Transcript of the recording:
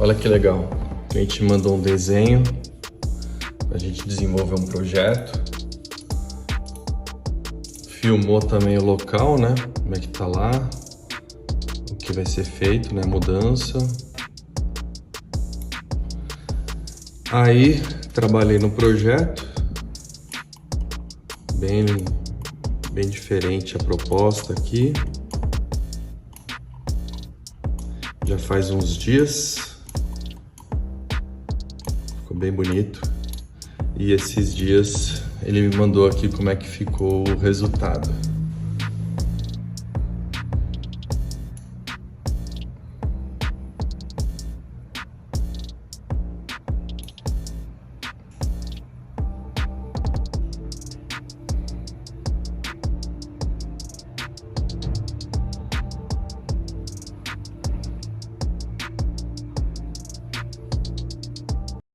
Olha que legal. A gente mandou um desenho, a gente desenvolveu um projeto, filmou também o local, né? Como é que tá lá, o que vai ser feito, né? Mudança. Aí trabalhei no projeto, bem diferente a proposta aqui. Já faz uns dias, ficou bem bonito. E esses dias ele me mandou aqui como é que ficou o resultado.